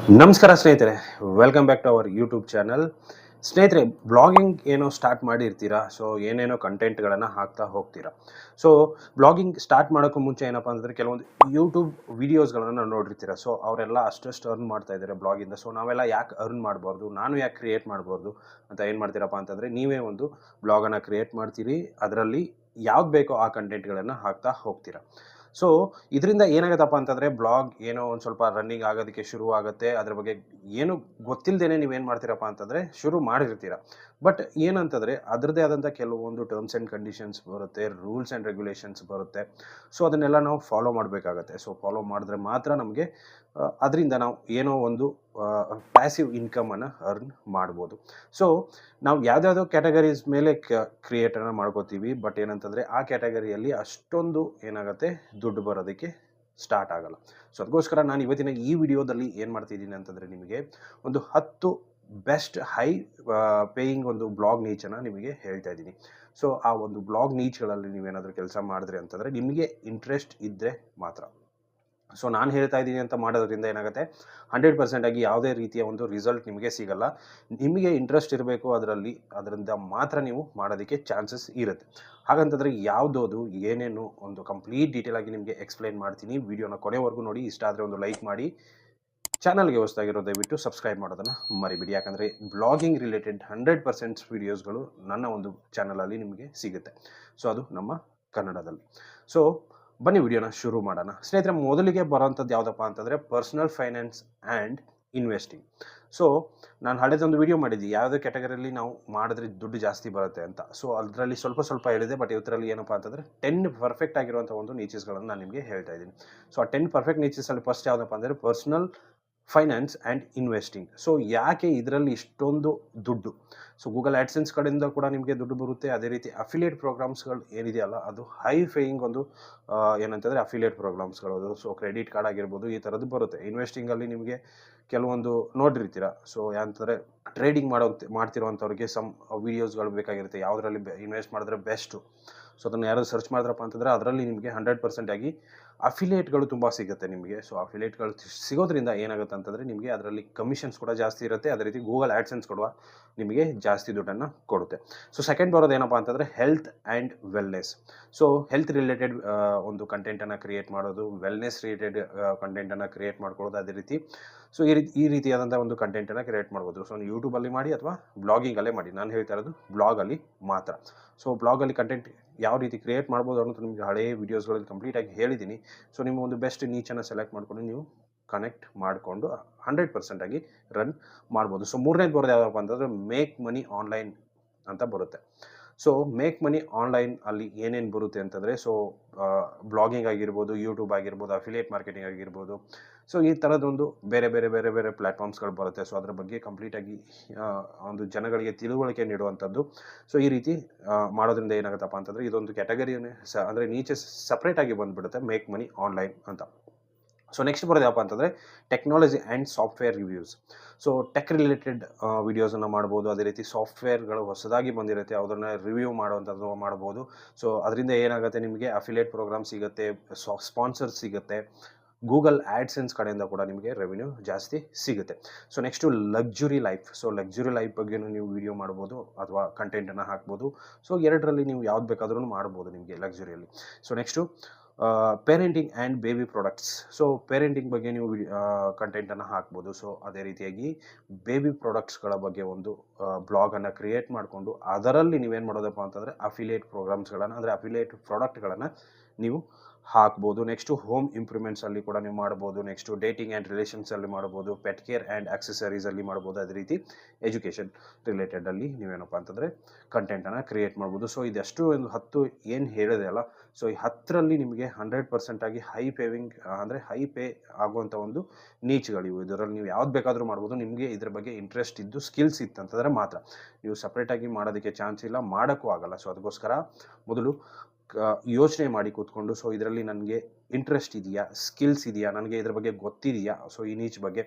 ನಮಸ್ಕಾರ ಸ್ನೇಹಿತರೆ, welcome back to our YouTube channel. ಸ್ನೇಹಿತರೆ, ಬ್ಲಾಗಿಂಗ್ ಏನೋ ಸ್ಟಾರ್ಟ್ ಮಾಡಿರ್ತೀರಾ. ಸೊ ಏನೇನೋ ಕಂಟೆಂಟ್ಗಳನ್ನು ಹಾಕ್ತಾ ಹೋಗ್ತೀರಾ. ಸೊ ಬ್ಲಾಗಿಂಗ್ ಸ್ಟಾರ್ಟ್ ಮಾಡೋಕ್ಕೂ ಮುಂಚೆ ಏನಪ್ಪ ಅಂತಂದರೆ ಕೆಲವೊಂದು ಯೂಟ್ಯೂಬ್ ವೀಡಿಯೋಸ್ಗಳನ್ನು ನೋಡಿರ್ತೀರ. ಸೊ ಅವರೆಲ್ಲ ಅಷ್ಟಷ್ಟು ಅರ್ನ್ ಮಾಡ್ತಾ ಇದ್ದಾರೆ ಬ್ಲಾಗಿಂದ. ಸೊ ನಾವೆಲ್ಲ ಯಾಕೆ ಅರ್ನ್ ಮಾಡಬಾರ್ದು, ನಾನು ಯಾಕೆ ಕ್ರಿಯೇಟ್ ಮಾಡಬಾರ್ದು ಅಂತ ಏನು ಮಾಡ್ತೀರಪ್ಪ ಅಂತಂದರೆ, ನೀವೇ ಒಂದು ಬ್ಲಾಗನ್ನು ಕ್ರಿಯೇಟ್ ಮಾಡ್ತೀರಿ. ಅದರಲ್ಲಿ ಯಾವ್ದು ಬೇಕೋ ಆ ಕಂಟೆಂಟ್ಗಳನ್ನು ಹಾಕ್ತಾ ಹೋಗ್ತೀರಾ. ಸೊ ಇದರಿಂದ ಏನಾಗುತ್ತಪ್ಪ ಅಂತಂದರೆ, ಬ್ಲಾಗ್ ಏನೋ ಒಂದು ಸ್ವಲ್ಪ ರನ್ನಿಂಗ್ ಆಗೋದಕ್ಕೆ ಶುರು ಆಗುತ್ತೆ. ಅದ್ರ ಬಗ್ಗೆ ಏನು ಗೊತ್ತಿಲ್ಲದೇನೆ ನೀವೇನು ಮಾಡ್ತೀರಪ್ಪ ಅಂತಂದರೆ ಶುರು ಮಾಡಿರ್ತೀರ. ಬಟ್ ಏನಂತಂದರೆ ಅದರದ್ದೇ ಆದಂಥ ಕೆಲವೊಂದು ಟರ್ಮ್ಸ್ ಆ್ಯಂಡ್ ಕಂಡೀಷನ್ಸ್ ಬರುತ್ತೆ, ರೂಲ್ಸ್ ಆ್ಯಂಡ್ ರೆಗ್ಯುಲೇಷನ್ಸ್ ಬರುತ್ತೆ. ಸೊ ಅದನ್ನೆಲ್ಲ ನಾವು ಫಾಲೋ ಮಾಡಬೇಕಾಗತ್ತೆ. ಸೊ ಫಾಲೋ ಮಾಡಿದ್ರೆ ಮಾತ್ರ ನಮಗೆ ಅದರಿಂದ ನಾವು ಏನೋ ಒಂದು ಪ್ಯಾಸಿವ್ ಇನ್ಕಮನ್ನು ಅರ್ನ್ ಮಾಡ್ಬೋದು. ಸೊ ನಾವು ಯಾವುದ್ಯಾವುದೋ ಕ್ಯಾಟಗರೀಸ್ ಮೇಲೆ ಕ್ರಿಯೇಟನ್ನು ಮಾಡ್ಕೋತೀವಿ. ಬಟ್ ಏನಂತಂದರೆ ಆ ಕ್ಯಾಟಗರಿಯಲ್ಲಿ ಅಷ್ಟೊಂದು ಏನಾಗುತ್ತೆ, ದುಡ್ಡು ಬರೋದಕ್ಕೆ ಸ್ಟಾರ್ಟ್ ಆಗಲ್ಲ. ಸೊ ಅದಕ್ಕೋಸ್ಕರ ನಾನು ಇವತ್ತಿನ ಈ ವಿಡಿಯೋದಲ್ಲಿ ಏನು ಮಾಡ್ತಿದ್ದೀನಿ ಅಂತಂದರೆ, ನಿಮಗೆ ಒಂದು 10 ಬೆಸ್ಟ್ ಹೈ ಪೇಯಿಂಗ್ ಒಂದು ಬ್ಲಾಗ್ ನೀಚನ್ನು ನಿಮಗೆ ಹೇಳ್ತಾ ಇದ್ದೀನಿ. ಸೊ ಆ ಒಂದು ಬ್ಲಾಗ್ ನೀಚ್ಗಳಲ್ಲಿ ನೀವೇನಾದರೂ ಕೆಲಸ ಮಾಡಿದ್ರಿ ಅಂತಂದರೆ, ನಿಮಗೆ ಇಂಟ್ರೆಸ್ಟ್ ಇದ್ದರೆ ಮಾತ್ರ. ಸೊ ನಾನು ಹೇಳ್ತಾ ಇದ್ದೀನಿ ಅಂತ ಮಾಡೋದ್ರಿಂದ ಏನಾಗುತ್ತೆ, 100% ಆಗಿ ಯಾವುದೇ ರೀತಿಯ ಒಂದು ರಿಸಲ್ಟ್ ನಿಮಗೆ ಸಿಗಲ್ಲ. ನಿಮಗೆ ಇಂಟ್ರೆಸ್ಟ್ ಇರಬೇಕು ಅದರಲ್ಲಿ, ಅದರಿಂದ ಮಾತ್ರ ನೀವು ಮಾಡೋದಕ್ಕೆ ಚಾನ್ಸಸ್ ಇರುತ್ತೆ. ಹಾಗಂತಂದರೆ ಯಾವುದೋದು ಏನೇನು ಒಂದು ಕಂಪ್ಲೀಟ್ ಡೀಟೇಲ್ ಆಗಿ ನಿಮಗೆ ಎಕ್ಸ್ಪ್ಲೈನ್ ಮಾಡ್ತೀನಿ. ವಿಡಿಯೋನ ಕೊನೆವರೆಗೂ ನೋಡಿ. ಇಷ್ಟ ಆದರೆ ಒಂದು ಲೈಕ್ ಮಾಡಿ. ಚಾನಲ್ಗೆ ಹೊಸದಾಗಿರೋ ದಯವಿಟ್ಟು ಸಬ್ಸ್ಕ್ರೈಬ್ ಮಾಡೋದನ್ನು ಮರಿಬೇಡಿ. ಯಾಕಂದರೆ ಬ್ಲಾಗಿಂಗ್ ರಿಲೇಟೆಡ್ 100% ವೀಡಿಯೋಸ್ಗಳು ನನ್ನ ಒಂದು ಚಾನಲಲ್ಲಿ ನಿಮಗೆ ಸಿಗುತ್ತೆ. ಸೊ ಅದು ನಮ್ಮ ಕನ್ನಡದಲ್ಲಿ. ಸೊ ಬನ್ನಿ ವಿಡಿಯೋನ ಶುರು ಮಾಡೋಣ. ಸ್ನೇಹಿತರೆ, ಮೊದಲಿಗೆ ಬರೋಂಥದ್ದು ಯಾವುದಪ್ಪ ಅಂತಂದರೆ personal finance and investing. So ನಾನು ಹಳೆದೊಂದು ವಿಡಿಯೋ ಮಾಡಿದ್ದೆ, ಯಾವುದೇ ಕ್ಯಾಟಗರಿಯಲ್ಲಿ ನಾವು ಮಾಡಿದ್ರೆ ದುಡ್ಡು ಜಾಸ್ತಿ ಬರುತ್ತೆ ಅಂತ. ಸೊ ಅದರಲ್ಲಿ ಸ್ವಲ್ಪ ಹೇಳಿದೆ. ಬಟ್ ಇವತ್ತರಲ್ಲಿ ಏನಪ್ಪ ಅಂತಂದರೆ 10 ಪರ್ಫೆಕ್ಟ್ ಆಗಿರುವಂಥ ಒಂದು ನೀಚಸ್ಗಳನ್ನು ನಾನು ನಿಮಗೆ ಹೇಳ್ತಾ ಇದ್ದೀನಿ. ಸೊ ಆ 10 ಪರ್ಫೆಕ್ಟ್ ನೀಚಸಲ್ಲಿ ಫಸ್ಟ್ ಯಾವುದಪ್ಪ ಅಂದರೆ personal finance and investing. So ಯಾಕೆ ಇದರಲ್ಲಿ ಇಷ್ಟೊಂದು ದುಡ್ಡು? ಸೊ ಗೂಗಲ್ ಆ್ಯಡ್ಸೆನ್ಸ್ ಕಡೆಯಿಂದ ಕೂಡ ನಿಮಗೆ ದುಡ್ಡು ಬರುತ್ತೆ. ಅದೇ ರೀತಿ ಅಫಿಲಿಯೇಟ್ ಪ್ರೋಗ್ರಾಮ್ಸ್ಗಳು ಏನಿದೆಯಲ್ಲ, ಅದು ಹೈ ಫೇಯಿಂಗ್ ಒಂದು ಏನಂತಂದರೆ ಅಫಿಲಿಯೇಟ್ ಪ್ರೋಗ್ರಾಮ್ಸ್ಗಳು. ಅದು ಸೊ ಕ್ರೆಡಿಟ್ ಕಾರ್ಡ್ ಆಗಿರ್ಬೋದು, ಈ ಥರದ್ದು ಬರುತ್ತೆ. ಇನ್ವೆಸ್ಟಿಂಗಲ್ಲಿ ನಿಮಗೆ ಕೆಲವೊಂದು ನೋಡಿರ್ತೀರ. ಸೊ ಏನಂತಂದರೆ ಟ್ರೇಡಿಂಗ್ ಮಾಡ್ತಿರೋವಂಥವ್ರಿಗೆ ವೀಡಿಯೋಸ್ಗಳು ಬೇಕಾಗಿರುತ್ತೆ, ಯಾವುದರಲ್ಲಿ ಇನ್ವೆಸ್ಟ್ ಮಾಡಿದ್ರೆ ಬೆಸ್ಟು. ಸೊ ಅದನ್ನು ಯಾರು ಸರ್ಚ್ ಮಾಡಿದ್ರಪ್ಪ ಅಂತಂದರೆ ಅದರಲ್ಲಿ ನಿಮಗೆ 100% ಆಗಿ ಅಫಿಲಿಯೇಟ್ಗಳು ತುಂಬ ಸಿಗುತ್ತೆ ನಿಮಗೆ. ಸೊ ಅಫಿಲಿಯೇಟ್ಗಳು ಸಿಗೋದ್ರಿಂದ ಏನಾಗುತ್ತೆ ಅಂತಂದರೆ, ನಿಮಗೆ ಅದರಲ್ಲಿ ಕಮಿಷನ್ಸ್ ಕೂಡ ಜಾಸ್ತಿ ಇರುತ್ತೆ. ಅದೇ ರೀತಿ ಗೂಗಲ್ ಆ್ಯಡ್ಸೆನ್ಸ್ ಕೊಡುವ ನಿಮಗೆ ಜಾಸ್ತಿ ದುಡ್ಡನ್ನು ಕೊಡುತ್ತೆ. ಸೊ ಸೆಕೆಂಡ್ ಬರೋದು ಏನಪ್ಪ ಅಂತಂದರೆ health and wellness. So health related ಒಂದು ಕಂಟೆಂಟನ್ನು ಕ್ರಿಯೇಟ್ ಮಾಡೋದು, ವೆಲ್ನೆಸ್ ರಿಲೇಟೆಡ್ ಕಂಟೆಂಟನ್ನು ಕ್ರಿಯೇಟ್ ಮಾಡ್ಕೊಳ್ಳೋದು. ಅದೇ ರೀತಿ ಸೊ ಈ ರೀತಿಯಾದಂಥ ಒಂದು ಕಂಟೆಂಟನ್ನು ಕ್ರಿಯೇಟ್ ಮಾಡ್ಬೋದು. ಸೊ ನೀವು ಯೂಟ್ಯೂಬಲ್ಲಿ ಮಾಡಿ ಅಥವಾ ಬ್ಲಾಗಿಂಗಲ್ಲೇ ಮಾಡಿ. ನಾನು ಹೇಳ್ತಾ ಇರೋದು ಬ್ಲಾಗಲ್ಲಿ ಮಾತ್ರ. ಸೊ ಬ್ಲಾಗಲ್ಲಿ ಕಂಟೆಂಟ್ ಯಾವ ರೀತಿ ಕ್ರಿಯೇಟ್ ಮಾಡ್ಬೋದು ಅನ್ನೋದು ನಿಮಗೆ ಹಳೆಯ ವೀಡಿಯೋಸ್ಗಳಲ್ಲಿ ಕಂಪ್ಲೀಟಾಗಿ ಹೇಳಿದ್ದೀನಿ. ಸೊ ನಿಮ್ಮ ಒಂದು ಬೆಸ್ಟ್ ನೀಚನ್ನು ಸೆಲೆಕ್ಟ್ ಮಾಡಿಕೊಂಡು ನೀವು ಕನೆಕ್ಟ್ ಮಾಡಿಕೊಂಡು 100% ಆಗಿ ರನ್ ಮಾಡ್ಬೋದು. ಸೊ ಮೂರನೇದು ಬರೋದು ಯಾವುದಪ್ಪ ಅಂತಂದರೆ ಮೇಕ್ ಮನಿ ಆನ್ಲೈನ್ ಅಂತ ಬರುತ್ತೆ. ಸೊ ಮೇಕ್ ಮನಿ ಆನ್ಲೈನ್ ಅಲ್ಲಿ ಏನೇನು ಬರುತ್ತೆ ಅಂತಂದರೆ, ಸೊ ಬ್ಲಾಗಿಂಗ್ ಆಗಿರ್ಬೋದು, ಯೂಟ್ಯೂಬ್ ಆಗಿರ್ಬೋದು, ಅಫಿಲಿಯೇಟ್ ಮಾರ್ಕೆಟಿಂಗ್ ಆಗಿರ್ಬೋದು. ಸೊ ಈ ಥರದೊಂದು ಬೇರೆ ಪ್ಲ್ಯಾಟ್ಫಾರ್ಮ್ಸ್ಗಳು ಬರುತ್ತೆ. ಸೊ ಅದ್ರ ಬಗ್ಗೆ ಕಂಪ್ಲೀಟಾಗಿ ಒಂದು ಜನಗಳಿಗೆ ತಿಳುವಳಿಕೆ ನೀಡುವಂಥದ್ದು. ಸೊ ಈ ರೀತಿ ಮಾಡೋದ್ರಿಂದ ಏನಾಗುತ್ತಪ್ಪ ಅಂತಂದರೆ, ಇದೊಂದು ಕ್ಯಾಟಗರಿಯೇ ಅಂದರೆ ನೀಚೆ ಸಪ್ರೇಟಾಗಿ ಬಂದುಬಿಡುತ್ತೆ ಮೇಕ್ ಮನಿ ಆನ್ಲೈನ್ ಅಂತ. ಸೊ ನೆಕ್ಸ್ಟ್ ಬರೋದು ಯಾವಪ್ಪ ಅಂತಂದರೆ technology and software reviews. So tech related ವೀಡಿಯೋಸನ್ನು ಮಾಡ್ಬೋದು. ಅದೇ ರೀತಿ ಸಾಫ್ಟ್ವೇರ್ಗಳು ಹೊಸದಾಗಿ ಬಂದಿರುತ್ತೆ, ಅದನ್ನು ರಿವ್ಯೂ ಮಾಡುವಂಥದ್ದು ಮಾಡ್ಬೋದು. ಸೊ ಅದರಿಂದ ಏನಾಗುತ್ತೆ, ನಿಮಗೆ ಅಫಿಲಿಯೇಟ್ ಪ್ರೋಗ್ರಾಮ್ ಸಿಗುತ್ತೆ, ಸ್ಪಾನ್ಸರ್ ಸಿಗುತ್ತೆ, ಗೂಗಲ್ ಆ್ಯಡ್ಸೆನ್ಸ್ ಕಡೆಯಿಂದ ಕೂಡ ನಿಮಗೆ ರೆವಿನ್ಯೂ ಜಾಸ್ತಿ ಸಿಗುತ್ತೆ. So next luxury life. So luxury life ಬಗ್ಗೆಯೂ ನೀವು ವಿಡಿಯೋ ಮಾಡ್ಬೋದು ಅಥವಾ ಕಂಟೆಂಟನ್ನು ಹಾಕ್ಬೋದು. ಸೊ ಎರಡರಲ್ಲಿ ನೀವು ಯಾವ್ದು ಬೇಕಾದ್ರೂ ಮಾಡ್ಬೋದು ನಿಮಗೆ ಲಕ್ಸುರಿಯಲ್ಲಿ. So next parenting and baby products. So parenting ಬಗ್ಗೆ ನೀವು ಕಂಟೆಂಟನ್ನು ಹಾಕ್ಬೋದು. ಸೊ ಅದೇ ರೀತಿಯಾಗಿ ಬೇಬಿ ಪ್ರಾಡಕ್ಟ್ಸ್ಗಳ ಬಗ್ಗೆ ಒಂದು ಬ್ಲಾಗನ್ನು ಕ್ರಿಯೇಟ್ ಮಾಡಿಕೊಂಡು ಅದರಲ್ಲಿ ನೀವೇನು ಮಾಡೋದಪ್ಪ ಅಂತಂದರೆ ಅಫಿಲಿಯೇಟ್ ಪ್ರೋಗ್ರಾಮ್ಸ್ಗಳನ್ನು ಅಂದರೆ ಅಫಿಲಿಯೇಟ್ ಪ್ರಾಡಕ್ಟ್ಗಳನ್ನು ನೀವು ಹಾಕ್ಬೋದು. ನೆಕ್ಸ್ಟು ಹೋಮ್ ಇಂಪ್ರೂವ್ಮೆಂಟ್ಸಲ್ಲಿ ಕೂಡ ನೀವು ಮಾಡ್ಬೋದು. ನೆಕ್ಸ್ಟು ಡೇಟಿಂಗ್ ಆ್ಯಂಡ್ ರಿಲೇಷನ್ಸಲ್ಲಿ ಮಾಡ್ಬೋದು, ಪೆಟ್ ಕೇರ್ ಆ್ಯಂಡ್ ಆಕ್ಸೆಸರೀಸಲ್ಲಿ ಮಾಡ್ಬೋದು. ಅದೇ ರೀತಿ ಎಜುಕೇಷನ್ ರಿಲೇಟೆಡಲ್ಲಿ ನೀವೇನಪ್ಪ ಅಂತಂದರೆ ಕಂಟೆಂಟನ್ನು ಕ್ರಿಯೇಟ್ ಮಾಡ್ಬೋದು. ಸೊ ಇದಷ್ಟು ಒಂದು 10 ಏನು ಹೇಳಿದೆ ಅಲ್ಲ, ಸೊ ಈ 10ರಲ್ಲಿ ನಿಮಗೆ 100% ಆಗಿ ಹೈ ಪೇವಿಂಗ್ ಅಂದರೆ ಹೈ ಪೇ ಆಗುವಂಥ ಒಂದು ನೀಚ್ಗಳಿವು. ಇದರಲ್ಲಿ ನೀವು ಯಾವ್ದು ಬೇಕಾದರೂ ಮಾಡ್ಬೋದು. ನಿಮಗೆ ಇದ್ರ ಬಗ್ಗೆ ಇಂಟ್ರೆಸ್ಟ್ ಇದ್ದು ಸ್ಕಿಲ್ಸ್ ಇತ್ತಂತಂದರೆ ಮಾತ್ರ. ನೀವು ಸಪ್ರೇಟಾಗಿ ಮಾಡೋದಕ್ಕೆ ಚಾನ್ಸ್ ಇಲ್ಲ, ಮಾಡೋಕ್ಕೂ ಆಗಲ್ಲ. ಸೊ ಅದಕ್ಕೋಸ್ಕರ ಮೊದಲು ಯೋಚನೆ ಮಾಡಿ ಕೂತ್ಕೊಂಡು, ಸೊ ಇದರಲ್ಲಿ ನನಗೆ ಇಂಟ್ರೆಸ್ಟ್ ಇದೆಯಾ, ಸ್ಕಿಲ್ಸ್ ಇದೆಯಾ, ನನಗೆ ಇದ್ರ ಬಗ್ಗೆ ಗೊತ್ತಿದೆಯಾ, ಸೊ ಈ ನೀಚ್ ಬಗ್ಗೆ,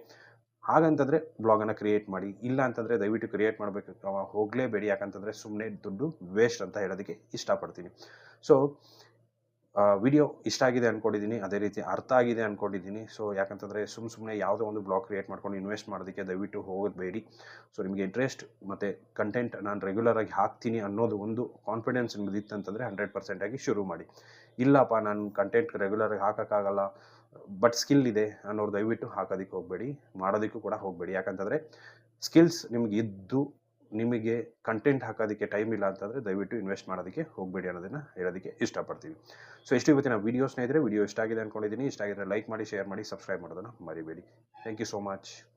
ಹಾಗಂತಂದರೆ ಬ್ಲಾಗನ್ನು ಕ್ರಿಯೇಟ್ ಮಾಡಿ. ಇಲ್ಲ ಅಂತಂದರೆ ದಯವಿಟ್ಟು ಕ್ರಿಯೇಟ್ ಮಾಡಬೇಕು ಹೋಗಲೇಬೇಡಿ. ಯಾಕಂತಂದರೆ ಸುಮ್ಮನೆ ದುಡ್ಡು ವೇಸ್ಟ್ ಅಂತ ಹೇಳೋದಕ್ಕೆ ಇಷ್ಟಪಡ್ತೀನಿ. ಸೊ ವಿಡಿಯೋ ಇಷ್ಟ ಆಗಿದೆ ಅಂದ್ಕೊಂಡಿದ್ದೀನಿ, ಅದೇ ರೀತಿ ಅರ್ಥ ಆಗಿದೆ ಅಂದ್ಕೊಂಡಿದ್ದೀನಿ. ಸೊ ಯಾಕಂತಂದರೆ ಸುಮ್ಮನೆ ಯಾವುದೋ ಒಂದು ಬ್ಲಾಗ್ ಕ್ರಿಯೇಟ್ ಮಾಡ್ಕೊಂಡು ಇನ್ವೆಸ್ಟ್ ಮಾಡೋದಕ್ಕೆ ದಯವಿಟ್ಟು ಹೋಗೋದು ಬೇಡಿ. ಸೊ ನಿಮಗೆ ಇಂಟ್ರೆಸ್ಟ್ ಮತ್ತು ಕಂಟೆಂಟ್ ನಾನು ರೆಗ್ಯುಲರಾಗಿ ಹಾಕ್ತೀನಿ ಅನ್ನೋದು ಒಂದು ಕಾನ್ಫಿಡೆನ್ಸ್ ನಿಮ್ದು ಇತ್ತಂತಂದರೆ 100% ಆಗಿ ಶುರು ಮಾಡಿ. ಇಲ್ಲಪ್ಪ ನಾನು ಕಂಟೆಂಟ್ ರೆಗ್ಯುಲರಾಗಿ ಹಾಕೋಕ್ಕಾಗಲ್ಲ, ಬಟ್ ಸ್ಕಿಲ್ ಇದೆ ಅನ್ನೋರು ದಯವಿಟ್ಟು ಹಾಕೋದಕ್ಕೆ ಹೋಗಬೇಡಿ, ಮಾಡೋದಕ್ಕೂ ಕೂಡ ಹೋಗಬೇಡಿ. ಯಾಕಂತಂದರೆ ಸ್ಕಿಲ್ಸ್ ನಿಮ್ಗೆ ಇದ್ದು ನಿಮಗೆ ಕಂಟೆಂಟ್ ಹಾಕೋದಕ್ಕೆ ಟೈಮ್ ಇಲ್ಲ ಅಂತಂದರೆ ದಯವಿಟ್ಟು ಇನ್ವೆಸ್ಟ್ ಮಾಡೋದಕ್ಕೆ ಹೋಗಬೇಡಿ ಅನ್ನೋದನ್ನು ಹೇಳೋದಕ್ಕೆ ಇಷ್ಟಪಡ್ತೀವಿ. ಸೊ ಇಷ್ಟು ಇವತ್ತಿನ ವಿಡಿಯೋ ಸ್ನೇಹಿತರೆ. ವಿಡಿಯೋ ಇಷ್ಟ ಆಗಿದೆ ಅಂದ್ಕೊಂಡಿದ್ದೀನಿ. ಇಷ್ಟ ಆಗಿದ್ರೆ ಲೈಕ್ ಮಾಡಿ, ಶೇರ್ ಮಾಡಿ, ಸಬ್ಸ್ಕ್ರೈಬ್ ಮಾಡೋದನ್ನು ಮರಿಬೇಡಿ. Thank you so much.